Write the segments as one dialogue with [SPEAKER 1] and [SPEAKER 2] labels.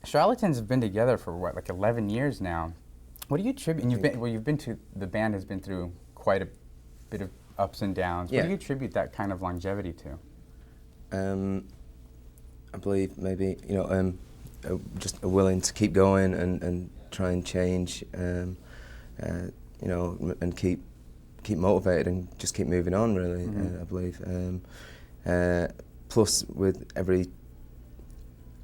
[SPEAKER 1] Charlatans have been together for what, like 11 years now. What do you attribute? And you've been to, the band has been through quite a bit of ups and downs.
[SPEAKER 2] Yeah.
[SPEAKER 1] What do you attribute that kind of longevity to?
[SPEAKER 2] I believe maybe just willing to keep going and try and change, and keep motivated and just keep moving on. Really, I believe. Plus, with every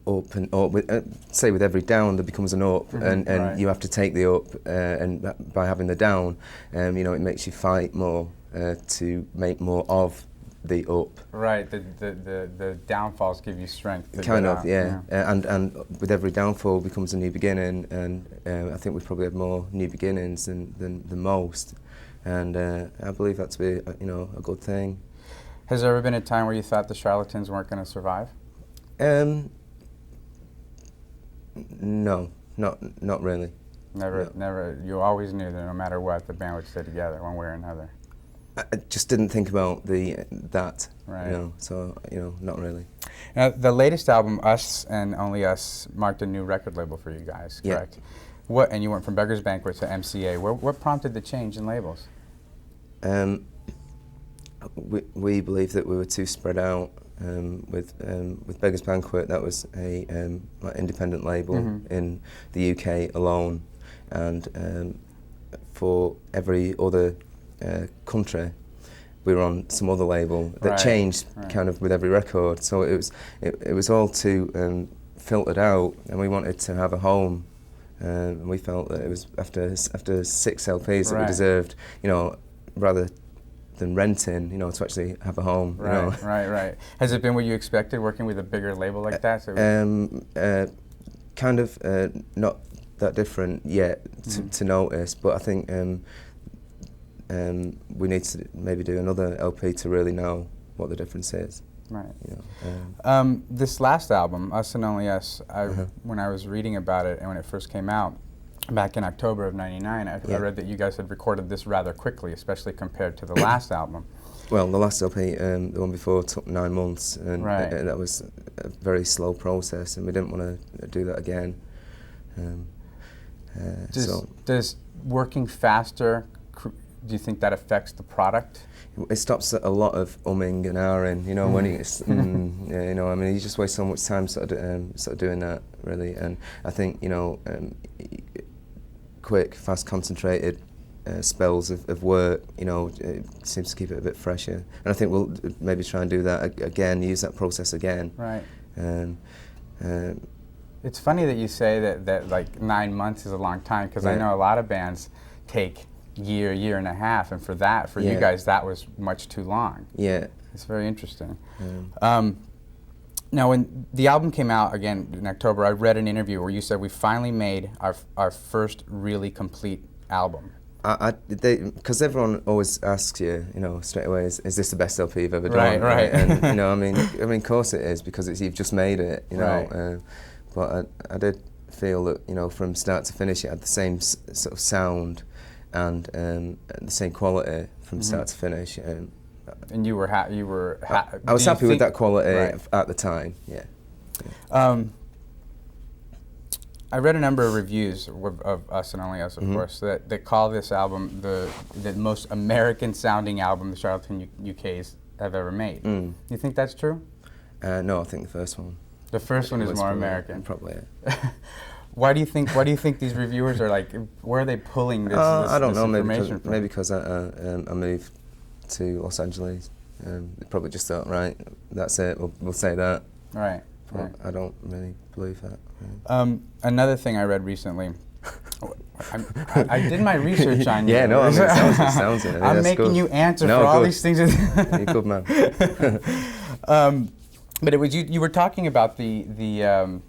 [SPEAKER 2] up and with every down, there becomes an up, and
[SPEAKER 1] right.
[SPEAKER 2] you have to take the up, and by having the down, it makes you fight more to make more of the up.
[SPEAKER 1] Right, the downfalls give you strength.
[SPEAKER 2] Kind of, yeah. And with every downfall becomes a new beginning, and I think we've probably had more new beginnings than most, and I believe that to be a good thing.
[SPEAKER 1] Has there ever been a time where you thought the Charlatans weren't going to survive?
[SPEAKER 2] No, not really.
[SPEAKER 1] Never. You always knew that no matter what, the band would stay together one way or another.
[SPEAKER 2] I just didn't think about that.
[SPEAKER 1] Right.
[SPEAKER 2] So not really.
[SPEAKER 1] Now, the latest album, Us and Only Us, marked a new record label for you guys, correct?
[SPEAKER 2] Yeah.
[SPEAKER 1] And you went from Beggar's Banquet to MCA. What prompted the change in labels?
[SPEAKER 2] We believe that we were too spread out. With Beggar's Banquet, that was a independent label in the UK alone, and for every other country, we were on some other label that changed kind of with every record. So it was all too filtered out, and we wanted to have a home, and we felt that it was after 6 LPs that we deserved, rather than renting, to actually have a home.
[SPEAKER 1] Right. Has it been what you expected, working with a bigger label like that? So
[SPEAKER 2] kind of not that different yet to notice, but I think we need to maybe do another LP to really know what the difference is.
[SPEAKER 1] Right. This last album, Us and Only Us, when I was reading about it and when it first came out, back in October of '99, I read that you guys had recorded this rather quickly, especially compared to the last album.
[SPEAKER 2] Well, the last LP, the one before, took 9 months, and that was a very slow process, and we didn't want to do that again.
[SPEAKER 1] Does working faster, do you think that affects the product?
[SPEAKER 2] It stops a lot of umming and ahhing, when it's, you just waste so much time sort of doing that, really. And I think, quick, fast, concentrated spells of work, it seems to keep it a bit fresher. And I think we'll maybe try and do that again, use that process again.
[SPEAKER 1] Right. It's funny that you say that like 9 months is a long time, because I know a lot of bands take year and a half, and for you guys, that was much too long.
[SPEAKER 2] Yeah.
[SPEAKER 1] It's very interesting. Now, when the album came out again in October, I read an interview where you said we finally made our first really complete album.
[SPEAKER 2] Because everyone always asks you, straight away, is this the best LP you've ever done?
[SPEAKER 1] Right.
[SPEAKER 2] And I mean, of course it is, because you've just made it, but I did feel that, from start to finish, it had the same sort of sound and the same quality from start to finish.
[SPEAKER 1] And you were happy.
[SPEAKER 2] I was happy with that quality at the time. Yeah.
[SPEAKER 1] I read a number of reviews of Us and Only Us, of course, that call this album the most American-sounding album the Charlatan UK's have ever made. You think that's true?
[SPEAKER 2] No, I think the first one.
[SPEAKER 1] The first one is more American.
[SPEAKER 2] Probably.
[SPEAKER 1] Why do you think these reviewers are like? Where are they pulling this?
[SPEAKER 2] I don't know.
[SPEAKER 1] Information from?
[SPEAKER 2] Maybe because I moved to Los Angeles. They probably just thought, right, that's it. We'll say that.
[SPEAKER 1] Right.
[SPEAKER 2] I don't really believe that.
[SPEAKER 1] Another thing I read recently. I did my research on you.
[SPEAKER 2] Yeah, no, I mean, it sounds it.
[SPEAKER 1] I'm making you answer for all these things.
[SPEAKER 2] You're good, man.
[SPEAKER 1] But it was you were talking about the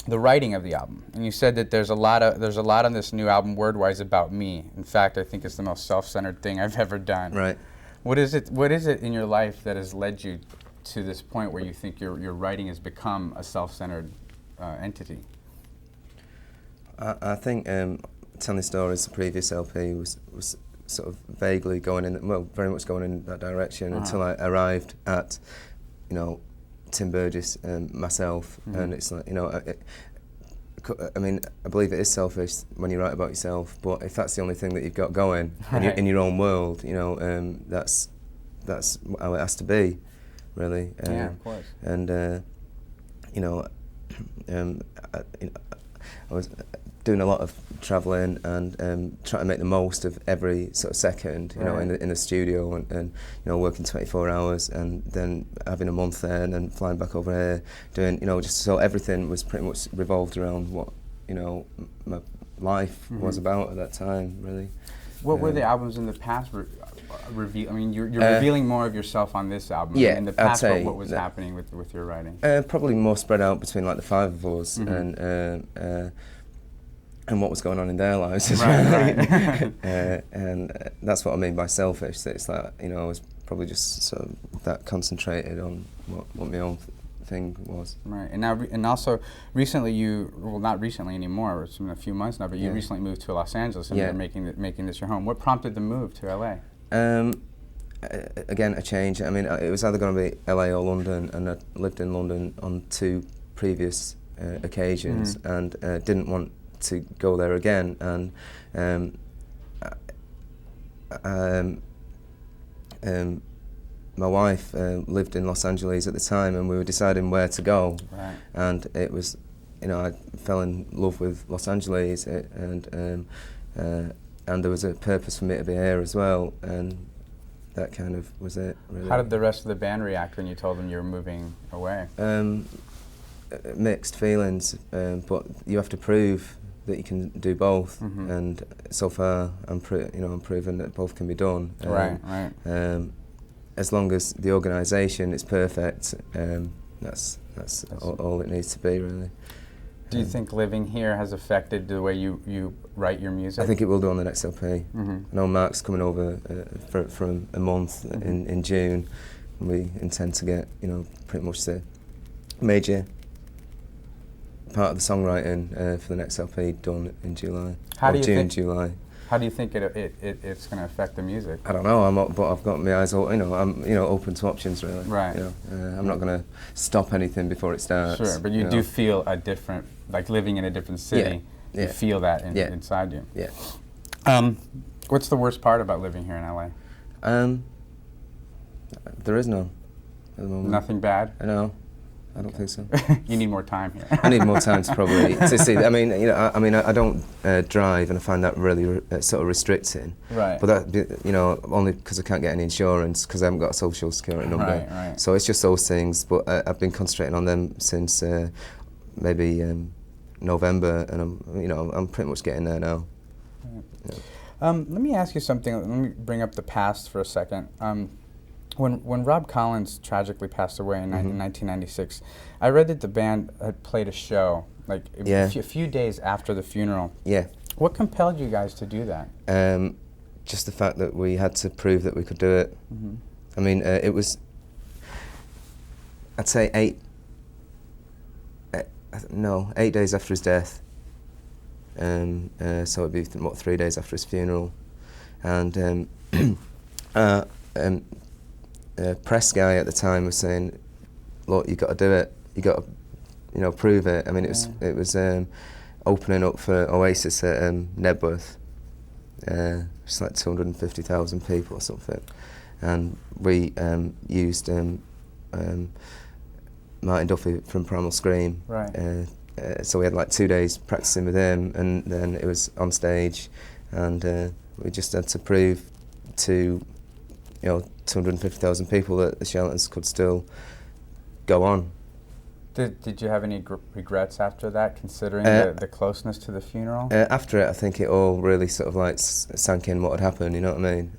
[SPEAKER 1] writing of the album, and you said that there's a lot on this new album, word-wise, about me. In fact, I think it's the most self-centered thing I've ever done.
[SPEAKER 2] Right.
[SPEAKER 1] What is it in your life that has led you to this point where you think your writing has become a self-centered entity?
[SPEAKER 2] I think telling stories, the previous LP was sort of vaguely going in, very much going in that direction until I arrived at, Tim Burgess and myself, and it's like, I mean, I believe it is selfish when you write about yourself, but if that's the only thing that you've got going
[SPEAKER 1] Right.
[SPEAKER 2] in your own world, you know, that's how it has to be, really.
[SPEAKER 1] Yeah, of course.
[SPEAKER 2] And you know, I was doing a lot of travelling and trying to make the most of every sort of second, you know, in the studio and you know, working 24 hours and then having a month there and then flying back over here, doing, you know, just so everything was pretty much revolved around what, you know, my life was about at that time, really.
[SPEAKER 1] What were the albums in the past reveal? I mean, you're revealing more of yourself on this album.
[SPEAKER 2] Yeah,
[SPEAKER 1] in the past,
[SPEAKER 2] I'd say
[SPEAKER 1] what was happening with your writing?
[SPEAKER 2] Probably more spread out between like the five of us and what was going on in their lives as well.
[SPEAKER 1] Right.
[SPEAKER 2] And that's what I mean by selfish. That it's like, you know, I was probably just sort of that concentrated on what my own thing was.
[SPEAKER 1] Right, and now, and also recently well, not recently anymore. It's been a few months now, but you recently moved to Los Angeles and you're making this your home. What prompted the move to LA?
[SPEAKER 2] Again, a change. I mean, it was either going to be LA or London, and I lived in London on 2 previous occasions, and didn't want to go there again. And my wife lived in Los Angeles at the time, and we were deciding where to go.
[SPEAKER 1] Right.
[SPEAKER 2] And it was, you know, I fell in love with Los Angeles, and there was a purpose for me to be here as well, and that kind of was it, really.
[SPEAKER 1] How did the rest of the band react when you told them you were moving away?
[SPEAKER 2] Mixed feelings, but you have to prove that you can do both, and so far I'm proven that both can be done.
[SPEAKER 1] Right.
[SPEAKER 2] As long as the organisation is perfect, that's all it needs to be, really.
[SPEAKER 1] Do you think living here has affected the way you write your music?
[SPEAKER 2] I think it will do on the next LP. I know Mark's coming over for a month in June, and we intend to get, you know, pretty much the major part of the songwriting for the next LP done in July. July.
[SPEAKER 1] How do you think it's going to affect the music?
[SPEAKER 2] I don't know. But I've got my eyes, I'm open to options, really.
[SPEAKER 1] Right.
[SPEAKER 2] You know, I'm not going to stop anything before it starts.
[SPEAKER 1] Sure, but you do feel a different, like living in a different city.
[SPEAKER 2] Yeah.
[SPEAKER 1] You feel that inside you.
[SPEAKER 2] Yeah.
[SPEAKER 1] What's the worst part about living here in LA?
[SPEAKER 2] There is none at the moment.
[SPEAKER 1] Nothing bad?
[SPEAKER 2] No. I don't think so.
[SPEAKER 1] You need more time here.
[SPEAKER 2] I need more time to see. I mean, you know, I don't drive, and I find that really sort of restricting.
[SPEAKER 1] Right.
[SPEAKER 2] But that, you know, only because I can't get any insurance because I haven't got a social security number.
[SPEAKER 1] Right.
[SPEAKER 2] So it's just those things. But I've been concentrating on them since maybe November, and I'm pretty much getting there now.
[SPEAKER 1] Right.
[SPEAKER 2] Yeah.
[SPEAKER 1] Let me ask you something. Let me bring up the past for a second. When Rob Collins tragically passed away in 1996, I read that the band had played a show like a few days after the funeral.
[SPEAKER 2] Yeah.
[SPEAKER 1] What compelled you guys to do that?
[SPEAKER 2] Just the fact that we had to prove that we could do it. I mean, it was, I'd say 8 days after his death. So it'd be 3 days after his funeral, and press guy at the time was saying, "Look, you got to do it. You got to, prove it." I mean, it was opening up for Oasis at Nebworth. It's like 250,000 people or something, and we used Martin Duffy from Primal Scream.
[SPEAKER 1] Right.
[SPEAKER 2] So we had like 2 days practicing with him, and then it was on stage, and we just had to prove to 250,000 people that the Charlatans could still go on.
[SPEAKER 1] Did you have any regrets after that, considering the closeness to the funeral?
[SPEAKER 2] After it, I think it all really sort of like sank in what had happened. You know what I mean?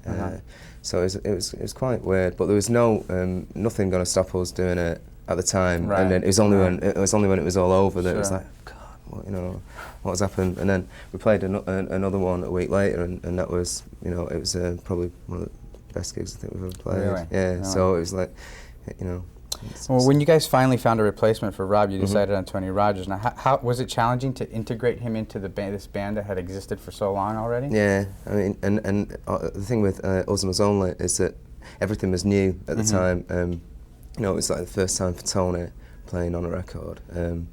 [SPEAKER 2] So it was quite weird, but there was nothing going to stop us doing it at the time.
[SPEAKER 1] Right.
[SPEAKER 2] And then it was only when it was all over that it was like, God, what has happened? And then we played another one a week later, and that was, it was probably one of the best gigs I think we've ever played.
[SPEAKER 1] Really?
[SPEAKER 2] Yeah.
[SPEAKER 1] Really?
[SPEAKER 2] So it was like,
[SPEAKER 1] Well, when you guys finally found a replacement for Rob, you decided on Tony Rogers. Now, how was it challenging to integrate him into this band that had existed for so long already?
[SPEAKER 2] Yeah, I mean, and the thing with Us and Us Only is that everything was new at the time. It was like the first time for Tony, playing on a record, and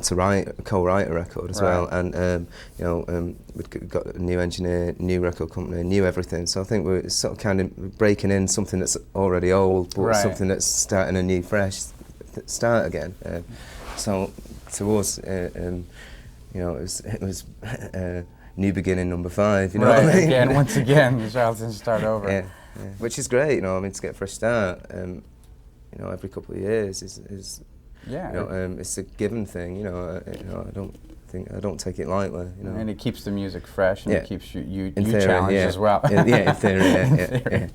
[SPEAKER 2] to co-write a record as well. And you know, we've got a new engineer, new record company, new everything. So I think we're sort of kind of breaking in something that's already old, but something that's starting a new, fresh start again. So to us, you know, it was new beginning number 5. You know what I mean?
[SPEAKER 1] Again, once again, the Charlatans start over.
[SPEAKER 2] Yeah, which is great. You know, I mean, to get a fresh start. You know, every couple of years is you know, it's a given thing. You know, I don't take it lightly. You know,
[SPEAKER 1] and it keeps the music fresh, and it keeps you
[SPEAKER 2] theory,
[SPEAKER 1] challenged as well.
[SPEAKER 2] In theory,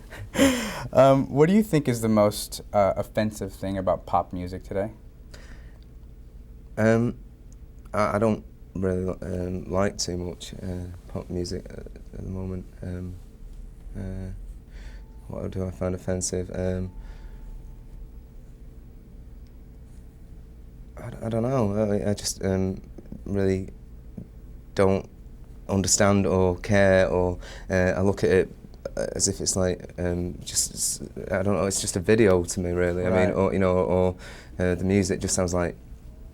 [SPEAKER 1] what do you think is the most offensive thing about pop music today?
[SPEAKER 2] I don't really like too much pop music at the moment. What do I find offensive? I don't know. I just really don't understand or care, or I look at it as if it's like just I don't know. It's just a video to me, really. I mean, or you know, or the music just sounds like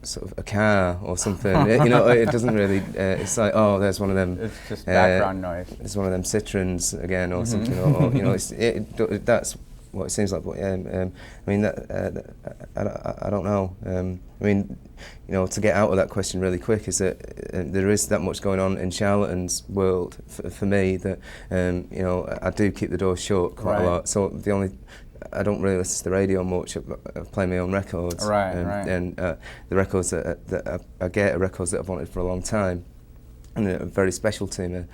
[SPEAKER 2] sort of a car or something. You know, it doesn't really. It's like, oh, there's one of them.
[SPEAKER 1] It's just background noise.
[SPEAKER 2] It's one of them Citroens again, or something. Or you know, that's what it seems like. But I mean, that I don't know. I mean, you know, to get out of that question really quick is that there is that much going on in Charlatans' world for me that you know, I do keep the door shut quite a lot. So I don't really listen to the radio much. I play my own records. And the records that I get are records that I've wanted for a long time, and they're very special to me.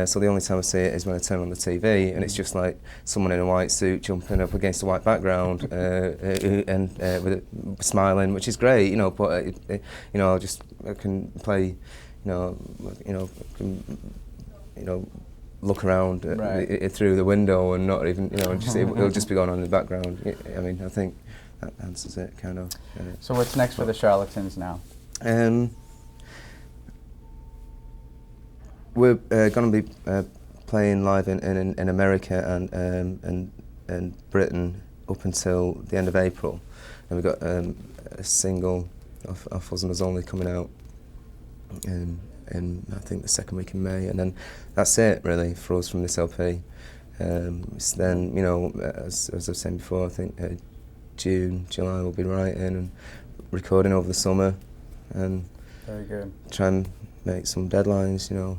[SPEAKER 2] So the only time I see it is when I turn on the TV, and it's just like someone in a white suit jumping up against a white background and with smiling, which is great, you know. But you know, I can play, you know, look around through the window and not even, you know, just it'll just be going on in the background. I mean, I think that answers it, kind of.
[SPEAKER 1] So what's next for the Charlatans now?
[SPEAKER 2] We're going to be playing live in America and Britain up until the end of April, and we've got a single of Fuzz and Us Only coming out in I think the second week in May, and then that's it really for us from this LP. So then, you know, as I was saying before, I think June, July we'll be writing and recording over the summer, and
[SPEAKER 1] very good.
[SPEAKER 2] try and make some deadlines, you know.